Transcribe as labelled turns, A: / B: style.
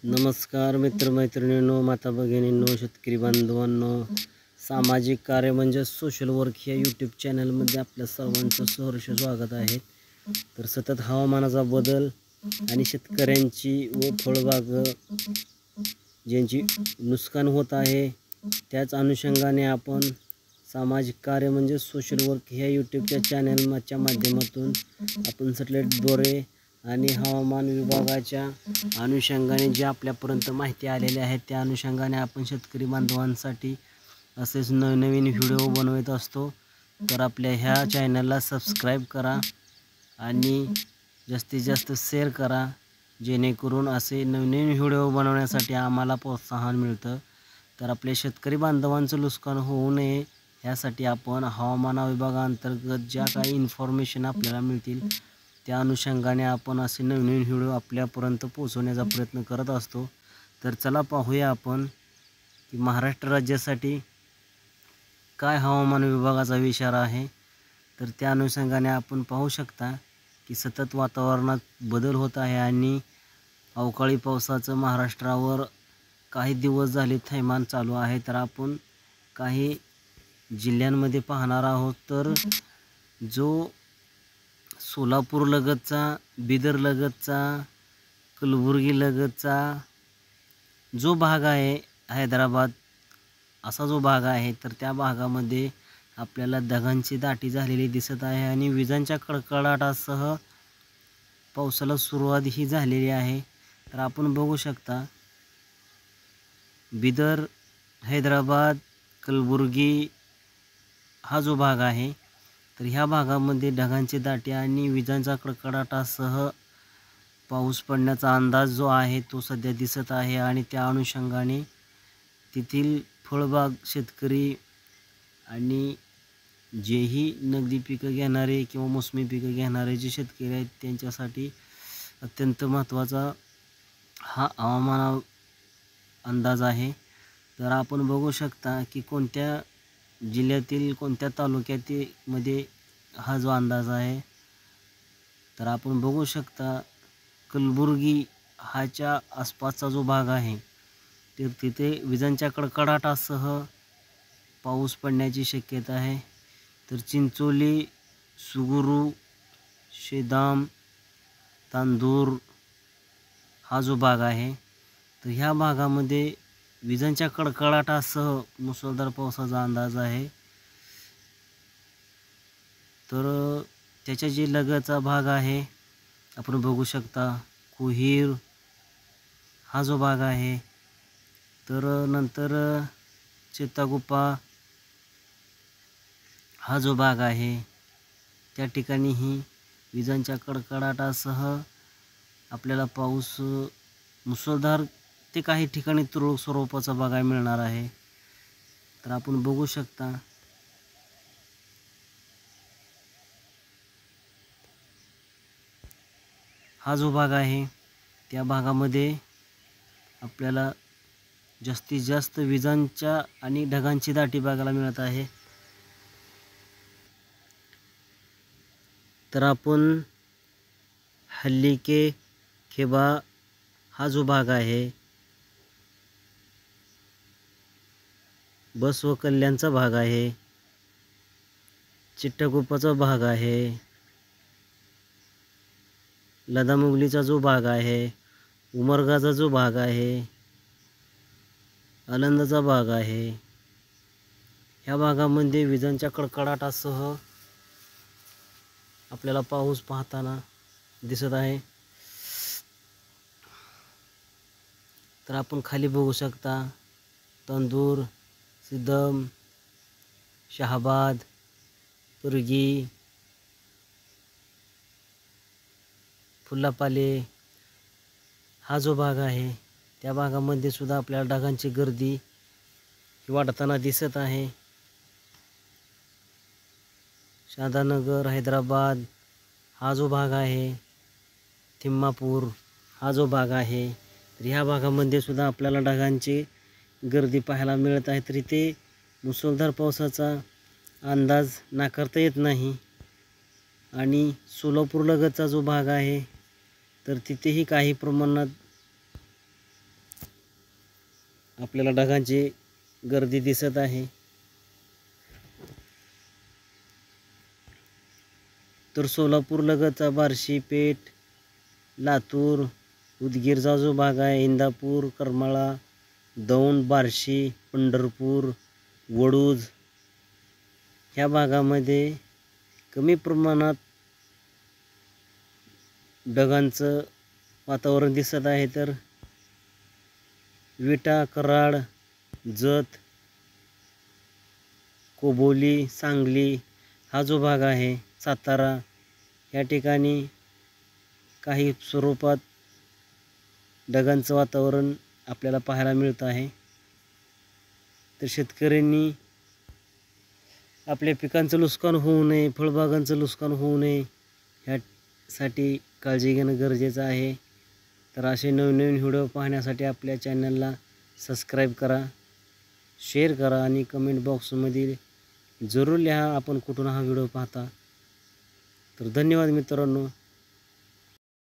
A: नमस्कार मित्रमैत्रिणींनो, माता भगिनींनो, शेतकरी बांधवांनो, सामाजिक कार्य म्हणजे सोशल वर्क या यूट्यूब चॅनलमध्ये आपल्या सर्वांचं सहर्ष स्वागत आहे। तर सतत हवामानाचा बदल आणि शेतकऱ्यांची व फळबाग ज्यांची नुकसान होत आहे त्याच अनुषंगाने आपण सामाजिक कार्य म्हणजे सोशल वर्क ह्या यूट्यूबच्या चॅनलच्या माध्यमातून आपण सॅटेलाइटद्वारे आणि हवामान विभागाच्या अनुषंगाने जे आपल्यापर्यंत माहिती आलेली आहे त्या अनुषंगाने आपण शेतकरी बांधवांसाठी असेच नवनवीन व्हिडिओ बनवत असतो। तर आपल्या ह्या चॅनलला सबस्क्राईब करा आणि जास्तीत जास्त शेअर करा, जेणेकरून असे नवनवीन व्हिडिओ बनवण्यासाठी आम्हाला प्रोत्साहन मिळतं। तर आपल्या शेतकरी बांधवांचं नुकसान होऊ नये यासाठी आपण हवामान विभागाअंतर्गत ज्या काही इन्फॉर्मेशन आपल्याला मिळतील त्या अनुषंगाने आपण असे नवीन व्हिडिओ आपल्यापर्यंत पोहोचवण्याचा प्रयत्न करत असतो। तर चला पाहूया आपण की महाराष्ट्र राज्यासाठी काय हवामान विभागाचा इशारा आहे। तर त्या अनुषंगाने आपण पाहू शकता की सतत वातावरणात बदल होत आहे आणि अवकाळी पावसाचं महाराष्ट्रावर काही दिवस झाले थैमान चालू आहे। तर आपण काही जिल्ह्यांमध्ये पाहणार आहोत। तर जो सोलापूर लगतचा, बिदर लगतचा, कलबुर्गी लगतचा जो भाग आहे, हैदराबाद असा जो भाग आहे, तर त्या भागामध्ये आपल्याला ढगांची दाटी झालेली दिसत आहे आणि विजांच्या कडकडाटासह पावसाला सुरुवात ही झालेली आहे। तर आपण बघू शकता बिदर, हैदराबाद, कलबुर्गी हा जो भाग आहे तर ह्या भागामध्ये ढगांची दाटी आणि विजांचा कडकडाटासह पाऊस पडण्याचा अंदाज जो आहे तो सध्या दिसत आहे आणि त्या अनुषंगाने तेथील फळबाग शेतकरी आणि जेही नगदी पिकं घेणारे किंवा मोसमी पिकं घेणारे जे शेतकरी आहेत त्यांच्यासाठी अत्यंत महत्त्वाचा हा हवामान अंदाज आहे। तर आपण बघू शकता की कोणत्या जिल्ह्यातील कोणत्या तालुक्यामध्ये हा जो अंदाज आहे। तर आपण बघू शकता कलबुर्गी हाच्या आसपासचा जो भाग आहे तर तिथे विजांच्या कडकडाटासह पाऊस पडण्याची शक्यता आहे। तर चिंचोली, सुगुरू, शेदाम, तांदूर हा जो भाग आहे तर ह्या भागामध्ये विजांच्या कडकडाटासह मुसळधार पावसाचा अंदाज आहे। तर त्याच्या जे लगतचा भाग आहे आपण बघू शकता कुहीर हा जो भाग आहे, तर नंतर चेतागुप्पा हा जो भाग आहे त्या ठिकाणीही विजांच्या कडकडाटासह आपल्याला पाऊस मुसळधार ते काही ठिकाणी तुरळक स्वरूपाचा बघायला मिळणार आहे। तर आपण बघू शकता हा जो भाग आहे त्या भागामध्ये आपल्याला जास्तीत जास्त विजांच्या आणि ढगांची दाटी बघायला मिळत आहे। तर आपण हल्लीके खेबा हा जो भाग आहे, बस व कल्याणचा भाग आहे, चिट्टगुप्पाचा भाग आहे, लदामुगलीचा जो भाग आहे, उमरगाचा जो भाग आहे, आनंदचा भाग आहे, ह्या भागामध्ये विजांच्या कडकडाटासह आपल्याला पाऊस पाहताना दिसत आहे। तर आपण खाली बघू शकता तांदूर, सिद्धम, शहाबाद, पुरगी, फुल्लापाले हा जो भाग आहे त्या भागामध्ये सुद्धा आपल्याला ढगांची गर्दी वाढताना दिसत आहे। शादानगर, हैदराबाद हा जो भाग आहे, थिम्मापूर हा जो भाग आहे, तर ह्या भागामध्ये सुद्धा आपल्याला ढगांची गर्दी पाहायला मिळत आहे। तर इथे मुसळधार पावसाचा अंदाज नाकारता येत नाही। आणि सोलापूर लगतचा जो भाग आहे तर तिथेही काही प्रमाणात आपल्याला ढगांची गर्दी दिसत आहे. तर सोलापूर लगतचा बार्शी, पेठ, लातूर, उदगीरचा जो भाग आहे, इंदापूर, करमाळा, दौंड, बार्शी, पंढरपूर, वडूज ह्या भागामध्ये कमी प्रमाणात ढगांचं वातावरण दिसत आहे. तर विटा, कराड, जत, कोबोली, सांगली हा जो भाग आहे, सातारा या ठिकाणी काही स्वरूपात ढगांचं वातावरण आपल्याला पाहायला मिळत आहे. तर शेतकऱ्यांनी आपल्या पिकांचं नुकसान होऊ नये, फळबागांचं नुकसान होऊ नये ह्यासाठी काळजी घेणं गरजेचं आहे. तर असे नवनवीन व्हिडिओ पाहण्यासाठी आपल्या चॅनलला सबस्क्राईब करा, शेअर करा आणि कमेंट बॉक्समध्ये जरूर लिहा आपण कुठून हा व्हिडिओ पाहता. तर धन्यवाद मित्रांनो.